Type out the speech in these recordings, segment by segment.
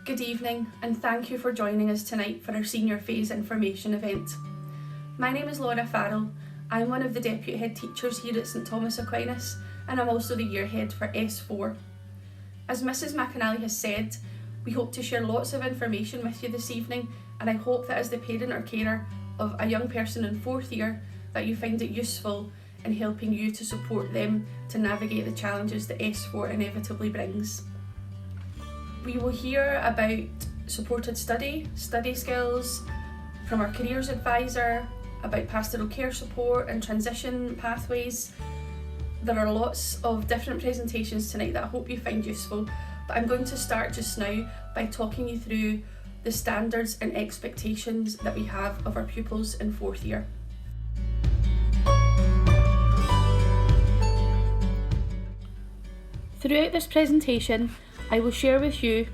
Good evening and thank you for joining us tonight for our Senior Phase Information event. My name is Laura Farrell. I'm one of the Deputy Head Teachers here at St Thomas Aquinas and I'm also the Year Head for S4. As Mrs McAnally has said, we hope to share lots of information with you this evening, and I hope that as the parent or carer of a young person in 4th year that you find it useful in helping you to support them to navigate the challenges that S4 inevitably brings. We will hear about supported study skills from our careers advisor, about pastoral care support and transition pathways. There are lots of different presentations tonight that I hope you find useful, but I'm going to start just now by talking you through the standards and expectations that we have of our pupils in 4th year. Throughout this presentation, I will share with you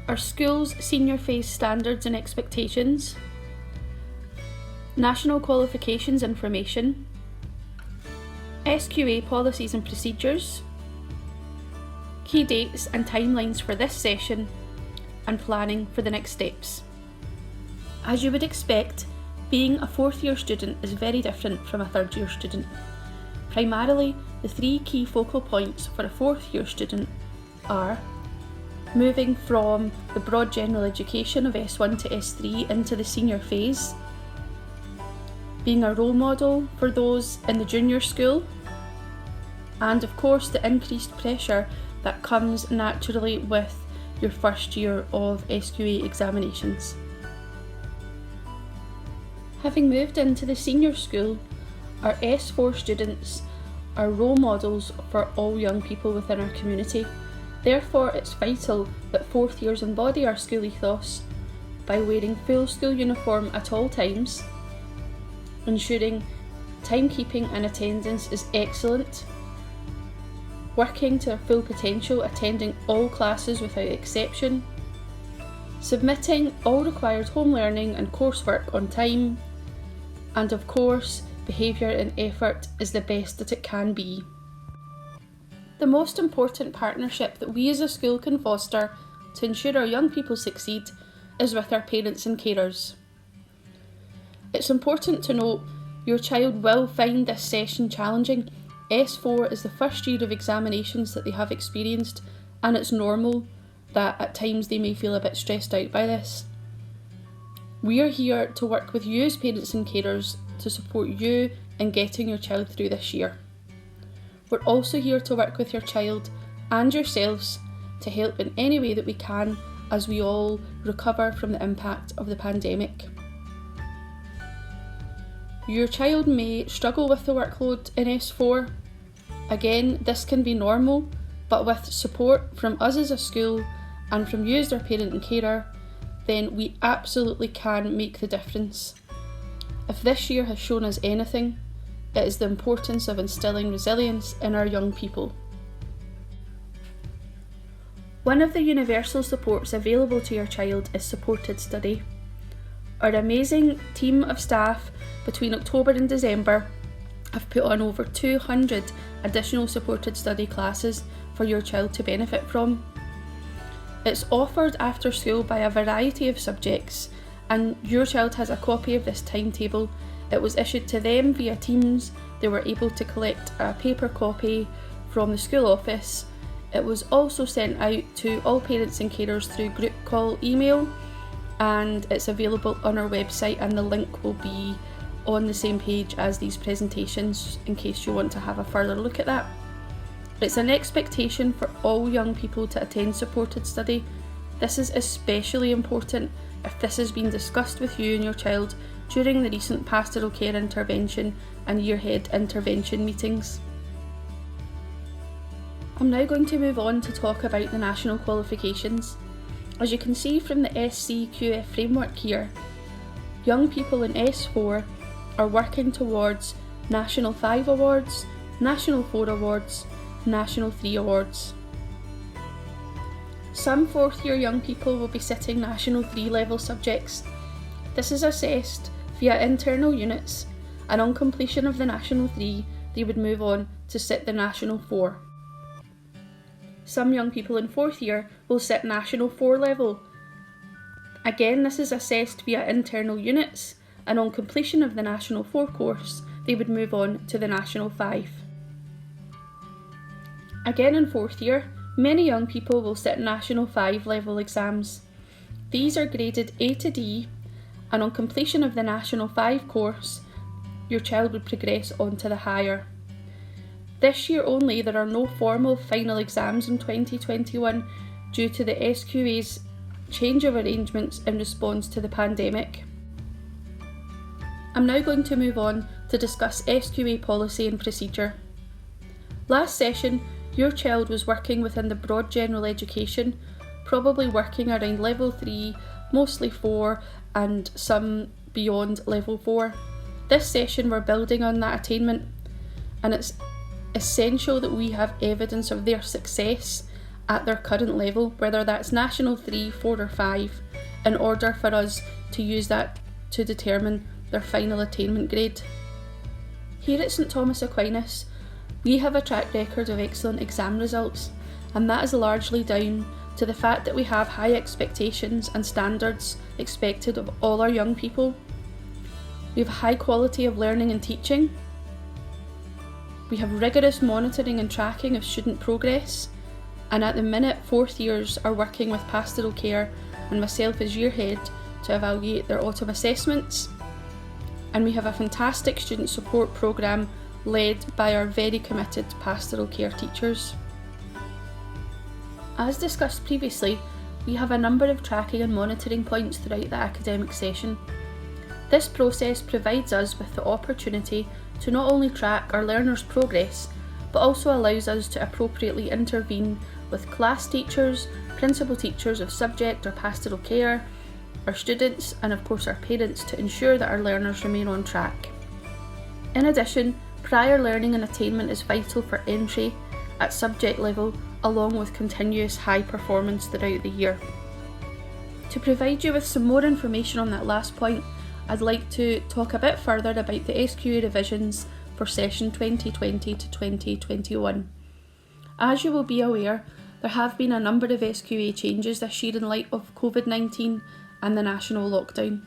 our school's senior phase standards and expectations, national qualifications information, SQA policies and procedures, key dates and timelines for this session, and planning for the next steps. As you would expect, being a 4th year student is very different from a 3rd year student. Primarily, the 3 key focal points for a 4th year student are moving from the broad general education of S1 to S3 into the senior phase, being a role model for those in the junior school, and of course the increased pressure that comes naturally with your 1st year of SQA examinations. Having moved into the senior school, our S4 students are role models for all young people within our community. Therefore, it's vital that 4th years embody our school ethos by wearing full school uniform at all times, ensuring timekeeping and attendance is excellent, working to their full potential, attending all classes without exception, submitting all required home learning and coursework on time, and of course, behaviour and effort is the best that it can be. The most important partnership that we as a school can foster to ensure our young people succeed is with our parents and carers. It's important to note your child will find this session challenging. S4 is the 1st year of examinations that they have experienced, and it's normal that at times they may feel a bit stressed out by this. We are here to work with you as parents and carers to support you in getting your child through this year. We're also here to work with your child and yourselves to help in any way that we can as we all recover from the impact of the pandemic. Your child may struggle with the workload in S4. Again, this can be normal, but with support from us as a school and from you as their parent and carer, then we absolutely can make the difference. If this year has shown us anything, it is the importance of instilling resilience in our young people. One of the universal supports available to your child is supported study. Our amazing team of staff between October and December have put on over 200 additional supported study classes for your child to benefit from. It's offered after school by a variety of subjects, and your child has a copy of this timetable. It was issued to them via Teams. They were able to collect a paper copy from the school office. It was also sent out to all parents and carers through group call email, and it's available on our website, and the link will be on the same page as these presentations in case you want to have a further look at that. It's an expectation for all young people to attend supported study. This is especially important if this has been discussed with you and your child during the recent pastoral care intervention and year head intervention meetings. I'm now going to move on to talk about the national qualifications. As you can see from the SCQF framework here, young people in S4 are working towards National 5 awards, National 4 awards, National 3 awards. Some 4th year young people will be sitting National 3 level subjects. This is assessed via internal units, and on completion of the National 3, they would move on to sit the National 4. Some young people in 4th year will sit National 4 level, Again, this is assessed via internal units, and on completion of the National 4 course, they would move on to the National 5. Again in 4th year, many young people will sit National 5 level exams. These are graded A to D, and on completion of the National 5 course, your child would progress on to the higher. This year only, there are no formal final exams in 2021 due to the SQA's change of arrangements in response to the pandemic. I'm now going to move on to discuss SQA policy and procedure. Last session, your child was working within the broad general education, probably working around level 3, mostly 4, and some beyond level 4. This session we're building on that attainment, and it's essential that we have evidence of their success at their current level, whether that's National 3, 4 or 5, in order for us to use that to determine their final attainment grade. Here at St Thomas Aquinas, we have a track record of excellent exam results, and that is largely down to the fact that we have high expectations and standards expected of all our young people. We have high quality of learning and teaching. We have rigorous monitoring and tracking of student progress, and at the minute 4th years are working with pastoral care and myself as year head to evaluate their autumn assessments. And we have a fantastic student support programme led by our very committed pastoral care teachers. As discussed previously, we have a number of tracking and monitoring points throughout the academic session. This process provides us with the opportunity to not only track our learners' progress, but also allows us to appropriately intervene with class teachers, principal teachers of subject or pastoral care, our students, and of course our parents, to ensure that our learners remain on track. In addition, prior learning and attainment is vital for entry at subject level, along with continuous high performance throughout the year. To provide you with some more information on that last point, I'd like to talk a bit further about the SQA revisions for session 2020 to 2021. As you will be aware, there have been a number of SQA changes this year in light of COVID-19 and the national lockdown.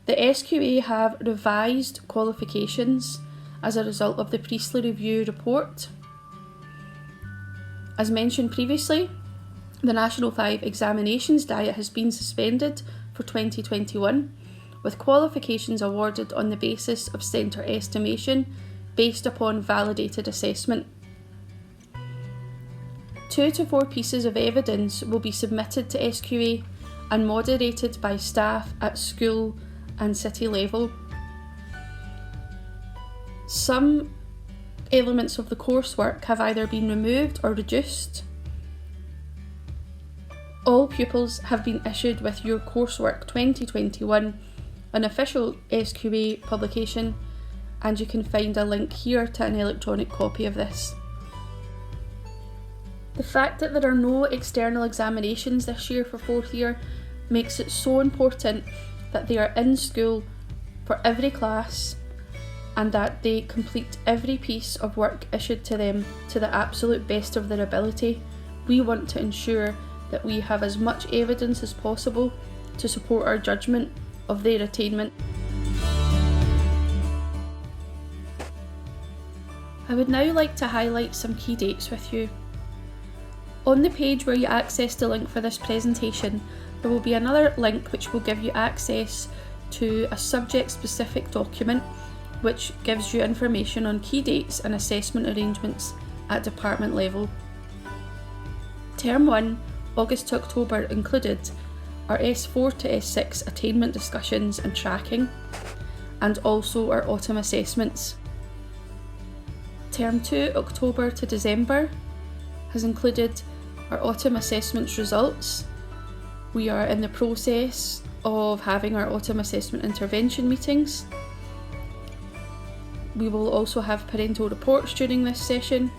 The SQA have revised qualifications as a result of the Priestley Review report. As mentioned previously, the National 5 examinations diet has been suspended for 2021, with qualifications awarded on the basis of centre estimation based upon validated assessment. 2 to 4 pieces of evidence will be submitted to SQA and moderated by staff at school and city level. Some elements of the coursework have either been removed or reduced. All pupils have been issued with Your Coursework 2021, an official SQA publication, and you can find a link here to an electronic copy of this. The fact that there are no external examinations this year for 4th year makes it so important that they are in school for every class and that they complete every piece of work issued to them to the absolute best of their ability. We want to ensure that we have as much evidence as possible to support our judgment of their attainment. I would now like to highlight some key dates with you. On the page where you access the link for this presentation, there will be another link which will give you access to a subject-specific document which gives you information on key dates and assessment arrangements at department level. Term 1, August to October, included our S4 to S6 attainment discussions and tracking, and also our autumn assessments. Term 2, October to December, has included our autumn assessments results. We are in the process of having our autumn assessment intervention meetings. We will also have parental reports during this session,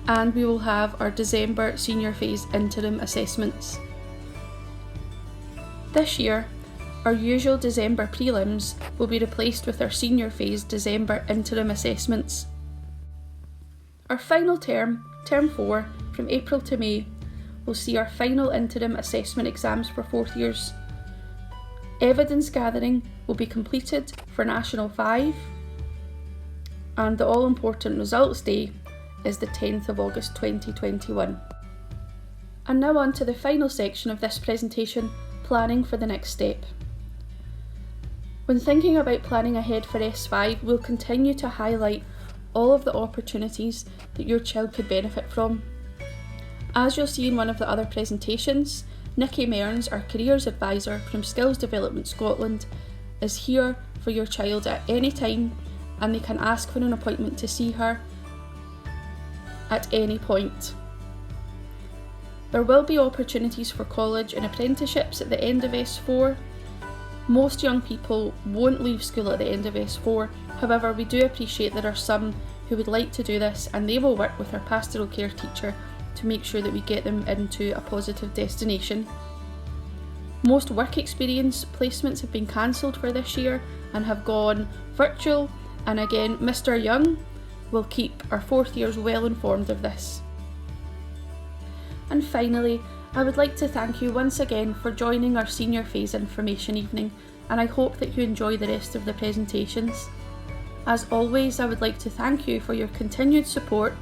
and we will have our December senior phase interim assessments. This year, our usual December prelims will be replaced with our senior phase December interim assessments. Our final term, Term 4, from April to May, will will see our final interim assessment exams for 4th years. Evidence gathering will be completed for National 5, and the all-important results day is the 10th of August 2021. And now on to the final section of this presentation, planning for the next step. When thinking about planning ahead for S5, we'll continue to highlight all of the opportunities that your child could benefit from. As you'll see in one of the other presentations, Nikki Mearns, our Careers Advisor from Skills Development Scotland, is here for your child at any time, and they can ask for an appointment to see her at any point. There will be opportunities for college and apprenticeships at the end of S4. Most young people won't leave school at the end of S4, however we do appreciate there are some who would like to do this, and they will work with our pastoral care teacher to make sure that we get them into a positive destination. Most work experience placements have been cancelled for this year and have gone virtual, and again Mr. Young will keep our 4th years well informed of this. And finally, I would like to thank you once again for joining our senior phase information evening, and I hope that you enjoy the rest of the presentations. As always, I would like to thank you for your continued support,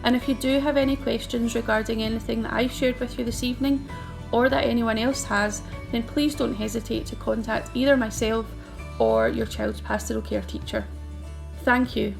and if you do have any questions regarding anything that I've shared with you this evening, or that anyone else has, then please don't hesitate to contact either myself or your child's pastoral care teacher. Thank you.